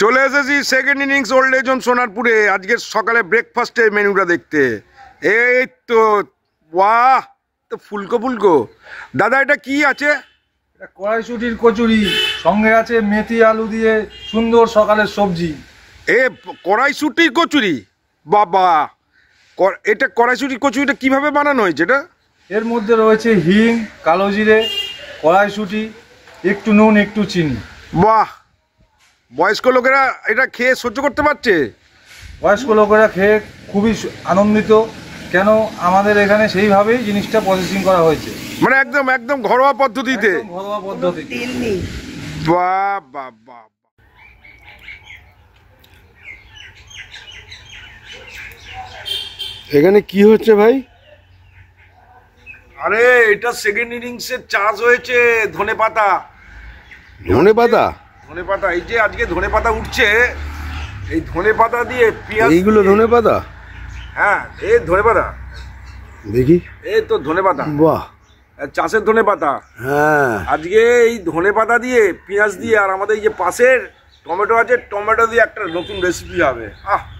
চলে এসেছি second innings old age home সোনারপুরে। আজকে সকালে ব্রেকফাস্টের মেনুটা দেখতে। এই তো বাহ, তো ফুলকো ফুলকো। দাদা এটা কি আছে? এটা কড়াইশুটির কচুরি, সঙ্গে আছে মেথি আলু দিয়ে সুন্দর সকালের সবজি। এ কড়াইশুটির কচুরি, বাবা! এটা কড়াইশুটির কচুরিটা কিভাবে বানানো হয়েছে এটা? এর মধ্যে রয়েছে হিং, কালো জিরে, কড়াইশুটি, একটু নুন, একটু চিনি। বাহ! বয়স্ক লোকেরা এটা খেয়ে সহ্য করতে পারছে? বয়স্ক লোকেরা খেয়ে খুবই আনন্দিত, কেন আমাদের এখানে সেইভাবেই জিনিসটা প্রসেসিং করা হয়েছে, মানে একদম একদম ঘরোয়া পদ্ধতিতে। ঘরোয়া পদ্ধতিতে। বাহ বাহ বাহ! এখানে কি হচ্ছে ভাই? আরে এটা সেকেন্ড ইনিংসের চাষ হয়েছে ধনেপাতা। ধনেপাতা? ধনেপাতা, এই যে আজকে ধনেপাতা উঠছে, এই ধনেপাতা দিয়ে পেঁয়াজ। এইগুলো ধনেপাতা? হ্যাঁ, এই ধনেপাতা দেখি। এই তো ধনেপাতা, বাহ, চাষের ধনেপাতা। হ্যাঁ, আজকে এই ধনেপাতা দিয়ে পেঁয়াজ দিয়ে আর আমাদের এই যে পাশের টমেটো আছে, টমেটো দিয়ে একটা নতুন রেসিপি হবে।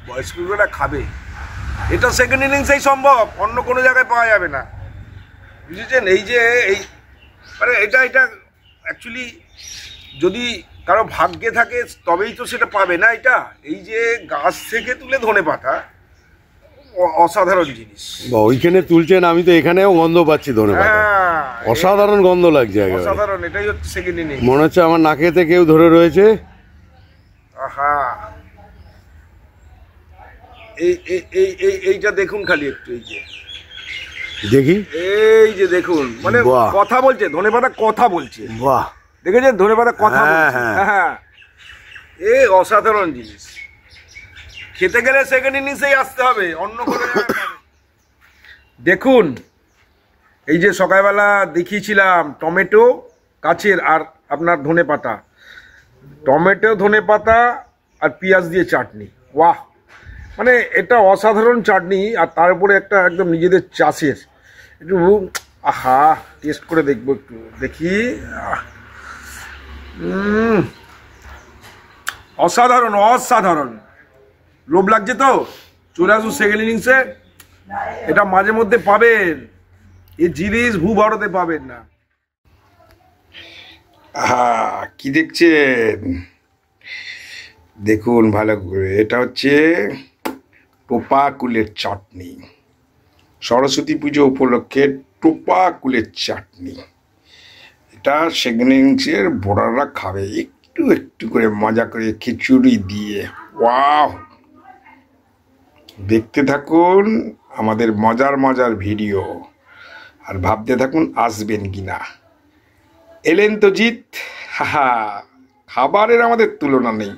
বয়স্ক লোকেরা খাবে। এটা সেকেন্ড ইনিংসেই সম্ভব, অন্য কোনো জায়গায় পাওয়া যাবে না, বুঝেছেন? এই যে এই মানে এটা অ্যাকচুয়ালি যদি কারো ভাগ্যে থাকে তবেই তো সেটা পাবে না। এটা এই যে গাছ থেকে তুলে ধনেপাতা, অসাধারণ জিনিস। ওইখানে তুলছেন, আমি তো এখানেও গন্ধ পাচ্ছি ধনেপাতা। হ্যাঁ, অসাধারণ গন্ধ লাগছে, অসাধারণ। এটাই হচ্ছে সেকেন্ড ইনিংস। মনে হচ্ছে আমার নাকেতে কেউ ধরে রয়েছে। আহা, এইটা দেখুন খালি একটু, এই যে দেখি, এই যে দেখুন, মানে বাহ, কথা বলছে ধনেপাতা, কথা বলছে। বাহ, দেখেছেন ধনেপাতা কথা বলছে? হ্যাঁ। হ্যাঁ, এই অসাধারণ জিনিস। খেতে গেলে সেকেন্ড ইনিংসেই আসতে হবে, অন্য কোনো জায়গায় পাবে না। দেখুন, এই যে সকালবেলা দেখিয়েছিলাম টমেটো কাছের আর আপনার ধনেপাতা, টমেটো ধনেপাতা আর পেঁয়াজ দিয়ে চাটনি। ওয়াহ, মানে এটা অসাধারণ চাটনি। আর তার উপরে একটা একদম নিজেদের চাষের একটু, আহা, টেস্ট করে দেখবো একটু, দেখি। অসাধারণ অসাধারণ। লোভ লাগছে তো? চলে আসুন সেকেন্ড ইনিংসে, এটা মাঝে মধ্যে পাবেন। এই জিনিস ভূভারতে পাবেন না। কি দেখছেন? দেখুন ভালো করে, এটা হচ্ছে টোপা কুলের চাটনি। সরস্বতী পুজো উপলক্ষে টোপা কুলের চাটনি। এটা সেকেন্ড ইনিংসের বোলাররা খাবে একটু একটু করে মজা করে খিচুড়ি দিয়ে। ওয়াও! দেখতে থাকুন আমাদের মজার মজার ভিডিও আর ভাবতে থাকুন আসবেন কিনা। এলেন তো জিত। খাবারের আমাদের তুলনা নেই।